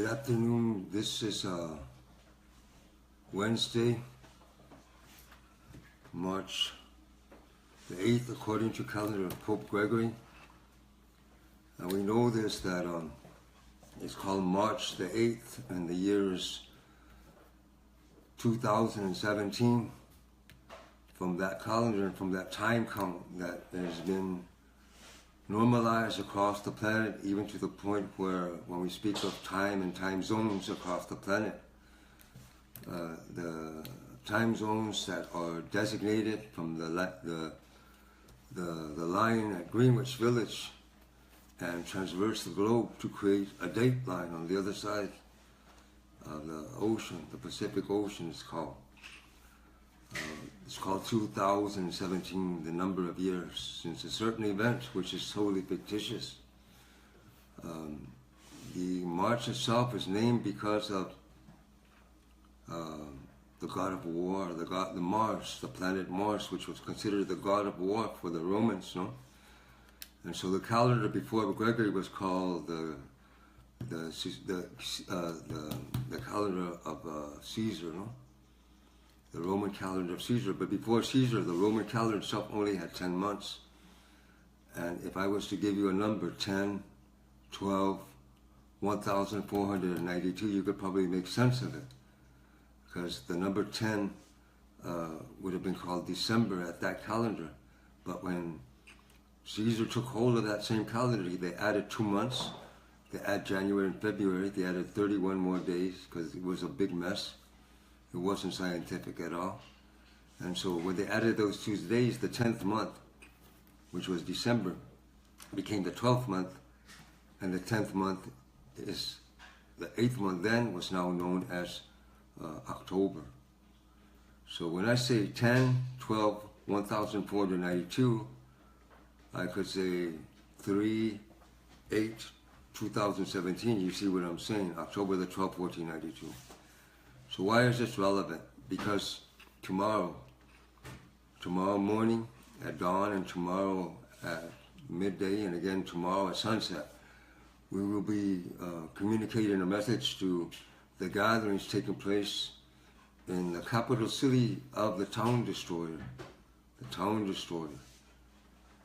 Good afternoon. This is Wednesday, March the 8th, according to calendar of Pope Gregory. And we know this, that it's called March the 8th, and the year is 2017. From that calendar and from that time count that has been normalized across the planet, even to the point where when we speak of time and time zones across the planet, the time zones that are designated from the line at Greenwich Village and transverse the globe to create a date line on the other side of the ocean, the Pacific Ocean is called. It's called 2017, the number of years since a certain event which is totally fictitious. The march itself is named because of the god of war, the Mars, the planet Mars, which was considered the god of war for the Romans, no? And so the calendar before Gregory was called the calendar of Caesar, no? The Roman calendar of Caesar. But before Caesar, the Roman calendar itself only had 10 months. And if I was to give you a number, 10, 12, 1,492, you could probably make sense of it. Because the number 10 would have been called December at that calendar. But when Caesar took hold of that same calendar, they added 2 months. They added January and February. They added 31 more days because it was a big mess. It wasn't scientific at all. And so when they added those 2 days, the 10th month, which was December, became the 12th month, and the 10th month is the 8th month then was now known as October. So when I say 10, 12, 1,492, I could say 3, 8, 2017. You see what I'm saying? October the 12th, 1492. So why is this relevant? Because tomorrow morning at dawn, and tomorrow at midday, and again tomorrow at sunset, we will be communicating a message to the gatherings taking place in the capital city of the Town Destroyer. The Town Destroyer.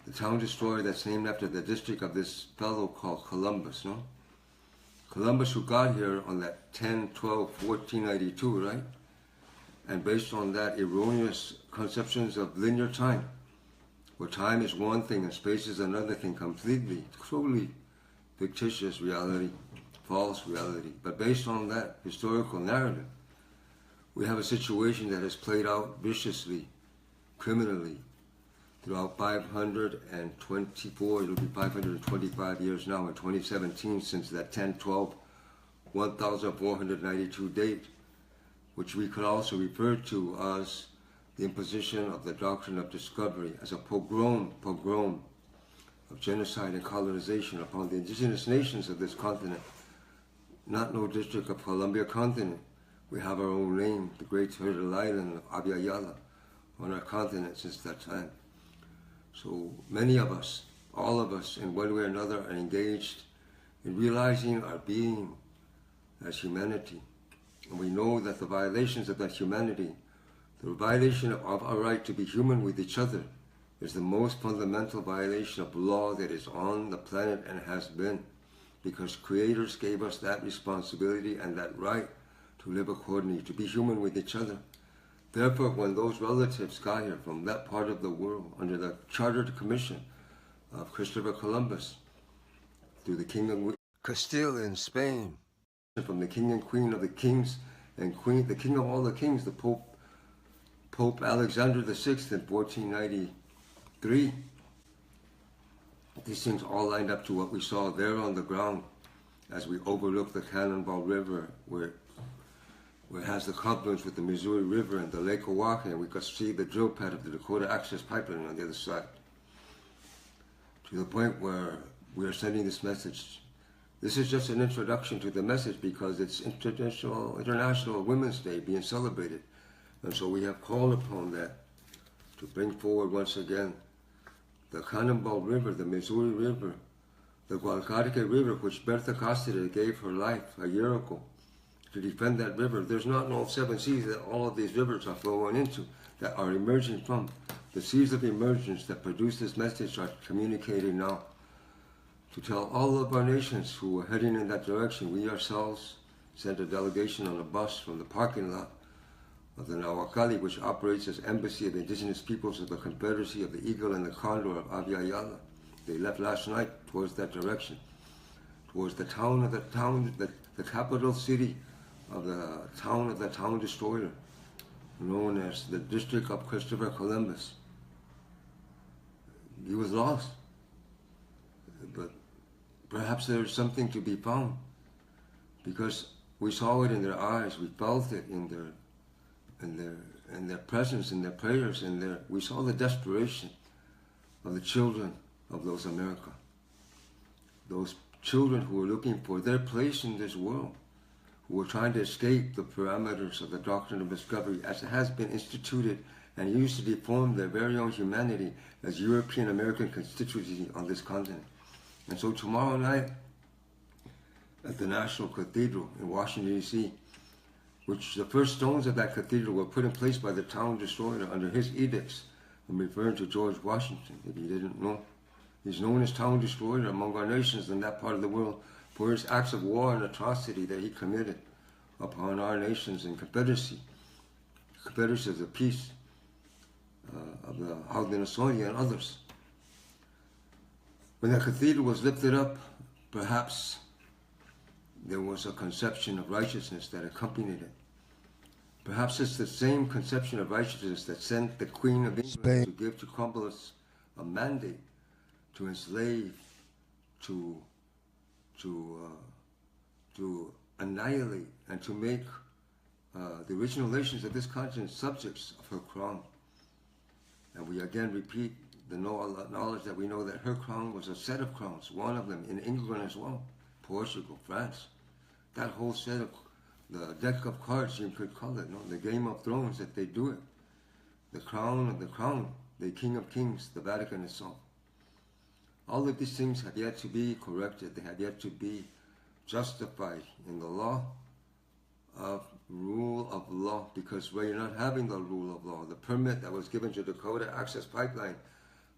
The Town Destroyer that's named after the district of this fellow called Columbus, no? Columbus, who got here on that 10/12/1492, right? And based on that erroneous conceptions of linear time, where time is one thing and space is another thing completely, totally fictitious reality, false reality. But based on that historical narrative, we have a situation that has played out viciously, criminally, throughout 524, it'll be 525 years now in 2017 since that 10/12/1492 date, which we could also refer to as the imposition of the doctrine of discovery as a pogrom of genocide and colonization upon the indigenous nations of this continent. Not no District of Columbia continent. We have our own name, the Great Turtle Island of Abiyala, on our continent since that time. So many of us, all of us, in one way or another, are engaged in realizing our being as humanity. And we know that the violations of that humanity, the violation of our right to be human with each other, is the most fundamental violation of law that is on the planet and has been, because creators gave us that responsibility and that right to live accordingly, to be human with each other. Therefore, when those relatives got here from that part of the world under the chartered commission of Christopher Columbus, through the King of Castile in Spain, from the King and Queen of the kings and Queen, the King of all the kings, the Pope Alexander VI in 1493, these things all lined up to what we saw there on the ground as we overlooked the Cannonball River, where it has the confluence with the Missouri River and the Lake Oahe, and we could see the drill pad of the Dakota Access Pipeline on the other side. To the point where we are sending this message. This is just an introduction to the message because it's International Women's Day being celebrated. And so we have called upon that to bring forward once again the Cannonball River, the Missouri River, The Guadalquivir River, which Berta Cáceres gave her life a year ago to defend that river. There's not no 7 seas that all of these rivers are flowing into, that are emerging from. The seas of emergence that produce this message are communicating now to tell all of our nations who are heading in that direction. We ourselves sent a delegation on a bus from the parking lot of the Nahuacali, which operates as Embassy of Indigenous Peoples of the Confederacy of the Eagle and the Condor of Aviala. They left last night towards that direction, towards the capital city of the town destroyer, known as the District of Christopher Columbus. He was lost, but perhaps there's something to be found, because we saw it in their eyes, we felt it in their presence, in their prayers, we saw the desperation of the children of those America, those children who were looking for their place in this world, who were trying to escape the parameters of the doctrine of discovery as it has been instituted and used to deform their very own humanity as European American constituency on this continent. And so tomorrow night at the National Cathedral in Washington, D.C., which the first stones of that cathedral were put in place by the town destroyer under his edicts. I'm referring to George Washington, if you didn't know. He's known as town destroyer among our nations in that part of the world for his acts of war and atrocity that he committed upon our nations in Confederacy of the peace of the Haudenosaunee and others. When the cathedral was lifted up, perhaps there was a conception of righteousness that accompanied it. Perhaps it's the same conception of righteousness that sent the Queen of England to give to Columbus a mandate to enslave, to annihilate, and to make the original nations of this continent subjects of her crown. And we again repeat the knowledge that we know that her crown was a set of crowns, one of them in England as well, Portugal, France. That whole set of the deck of cards, you could call it, no? The Game of Thrones, that they do it. The crown of the crown, the King of Kings, the Vatican itself. All of these things have yet to be corrected. They have yet to be justified in the law of rule of law, because we're not having the rule of law. The permit that was given to Dakota Access Pipeline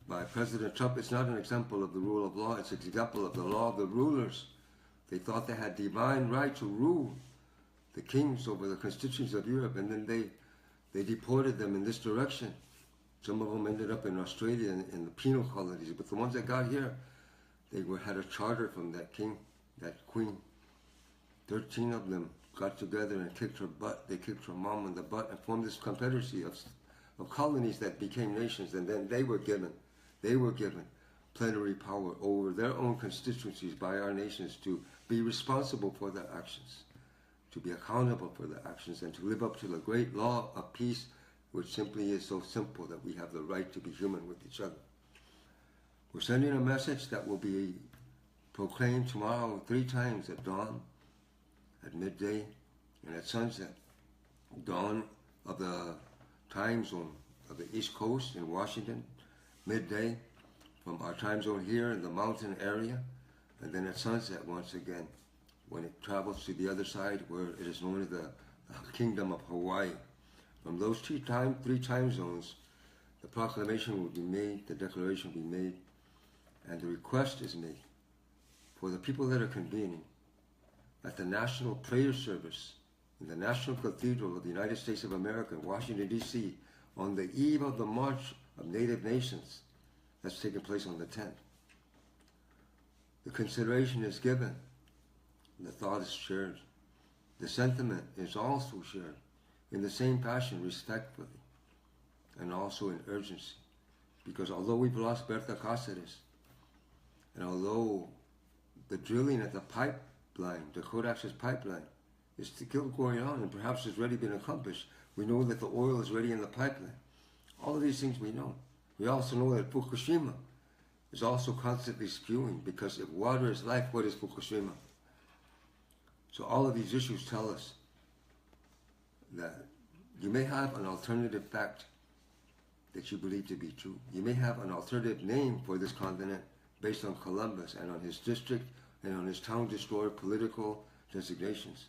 by President Trump is not an example of the rule of law. It's an example of the law of the rulers. They thought they had divine right to rule the kings over the constituents of Europe, and then they deported them in this direction. Some of them ended up in Australia in the penal colonies, but the ones that got here, they had a charter from that king, that queen. 13 of them got together and kicked her butt. They kicked her mom in the butt and formed this confederacy of colonies that became nations, and then they were given plenary power over their own constituencies by our nations to be responsible for their actions, to be accountable for their actions, and to live up to the great law of peace, which simply is so simple that we have the right to be human with each other. We're sending a message that will be proclaimed tomorrow 3 times at dawn, at midday, and at sunset. Dawn of the time zone of the East Coast in Washington, midday from our time zone here in the mountain area, and then at sunset once again when it travels to the other side where it is known as the Kingdom of Hawaii. From those 3 time zones, the proclamation will be made, the declaration will be made, and the request is made for the people that are convening at the National Prayer Service in the National Cathedral of the United States of America in Washington, D.C. on the eve of the March of Native Nations that's taking place on the 10th. The consideration is given, the thought is shared, the sentiment is also shared in the same passion, respectfully, and also in urgency. Because although we've lost Berta Cáceres, and although the drilling at the pipeline, the Dakota Access Pipeline, is still going on and perhaps has already been accomplished, we know that the oil is already in the pipeline. All of these things we know. We also know that Fukushima is also constantly spewing, because if water is life, what is Fukushima? So all of these issues tell us that you may have an alternative fact that you believe to be true. You may have an alternative name for this continent based on Columbus and on his district and on his town destroyer political designations.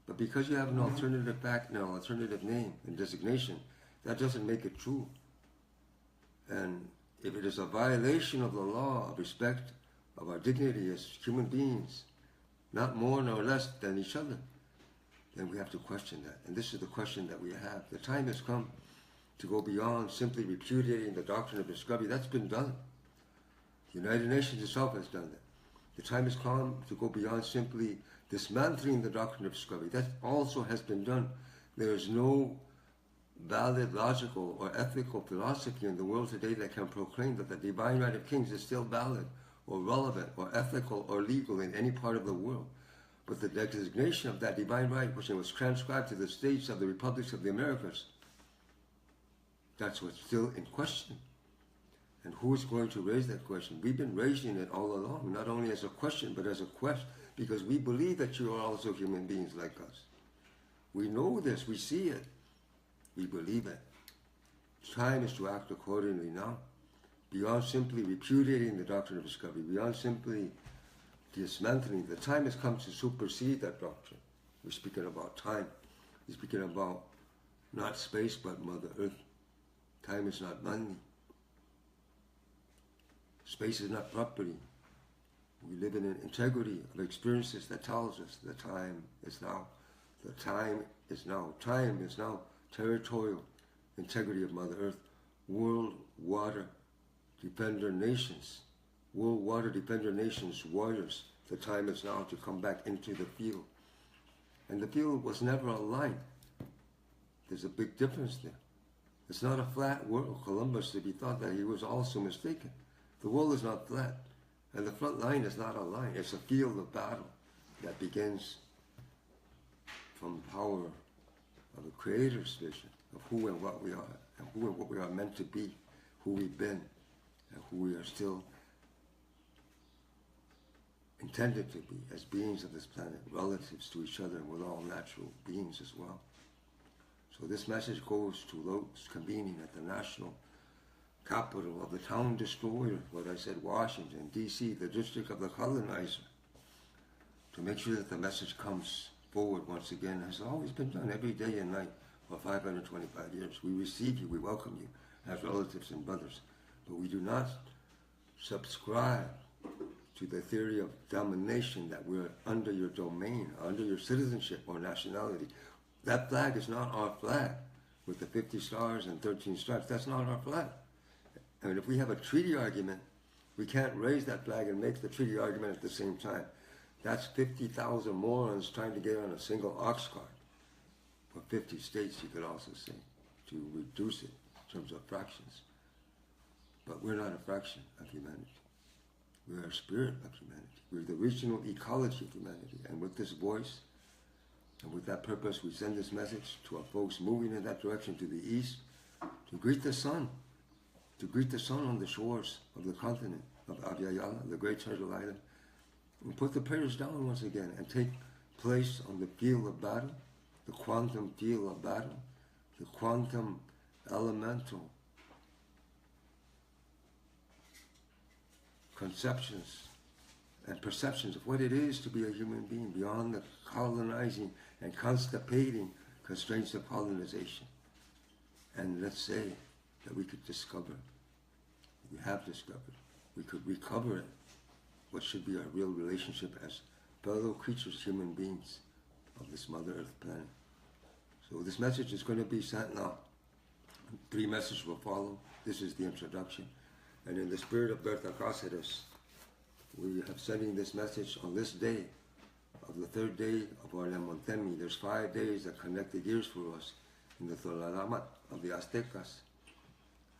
But because you have an alternative fact, an alternative name and designation, that doesn't make it true. And if it is a violation of the law of respect of our dignity as human beings, not more nor less than each other, then we have to question that. And this is the question that we have. The time has come to go beyond simply repudiating the doctrine of discovery. That's been done. The United Nations itself has done that. The time has come to go beyond simply dismantling the doctrine of discovery. That also has been done. There is no valid, logical, or ethical philosophy in the world today that can proclaim that the divine right of kings is still valid, or relevant, or ethical, or legal in any part of the world. But the designation of that divine right, which was transcribed to the states of the republics of the Americas, that's what's still in question. And who is going to raise that question? We've been raising it all along, not only as a question, but as a quest, because we believe that you are also human beings like us. We know this, we see it, we believe it. Time is to act accordingly now, beyond simply repudiating the doctrine of discovery, beyond simply dismantling. The time has come to supersede that doctrine. We're speaking about time. We're speaking about not space, but Mother Earth. Time is not money. Space is not property. We live in an integrity of experiences that tells us the time is now. The time is now. Time is now. Territorial integrity of Mother Earth. World Water Defender Nations. World Water Defender Nations warriors. The time is now to come back into the field. And the field was never a line. There's a big difference there. It's not a flat world. Columbus, if he thought that, he was also mistaken. The world is not flat. And the front line is not a line. It's a field of battle that begins from the power of the Creator's vision of who and what we are, and who and what we are meant to be, who we've been, and who we are still intended to be as beings of this planet, relatives to each other, and with all natural beings as well. So this message goes to those convening at the national capital of the town destroyer, what I said, Washington, D.C., the district of the colonizer, to make sure that the message comes forward once again, as always been done every day and night for 525 years. We receive you, we welcome you as relatives and brothers, but we do not subscribe to the theory of domination that we're under your domain, under your citizenship or nationality. That flag is not our flag with the 50 stars and 13 stripes. That's not our flag. I mean, if we have a treaty argument, we can't raise that flag and make the treaty argument at the same time. That's 50,000 morons trying to get on a single ox cart. For 50 states, you could also say, to reduce it in terms of fractions. But we're not a fraction of humanity. We are a spirit of humanity. We're the regional ecology of humanity. And with this voice, and with that purpose, we send this message to our folks moving in that direction to the east, to greet the sun, on the shores of the continent of Abiyala, the great turtle island, and put the prayers down once again and take place on the field of battle, the quantum field of battle, the quantum elemental conceptions and perceptions of what it is to be a human being beyond the colonizing and constipating constraints of colonization. And let's say that we could discover, we have discovered, we could recover it, what should be our real relationship as fellow creatures, human beings of this Mother Earth planet. So this message is going to be sent now. 3 messages will follow. This is the introduction. And in the spirit of Berta Cáceres, we have sending this message on this day of the 3rd day of our Nemontemi. There's 5 days that connected years for us in the Tolalamat of the Aztecas.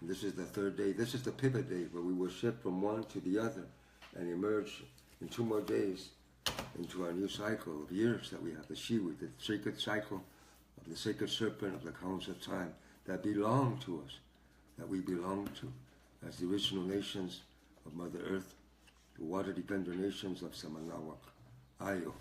And this is the 3rd day. This is the pivot day where we will shift from one to the other and emerge in 2 more days into our new cycle of years that we have, the Shiwi, the sacred cycle of the sacred serpent of the counts of time that belong to us, that we belong to as the original nations of Mother Earth, the water dependent nations of Samanawak. Ayo.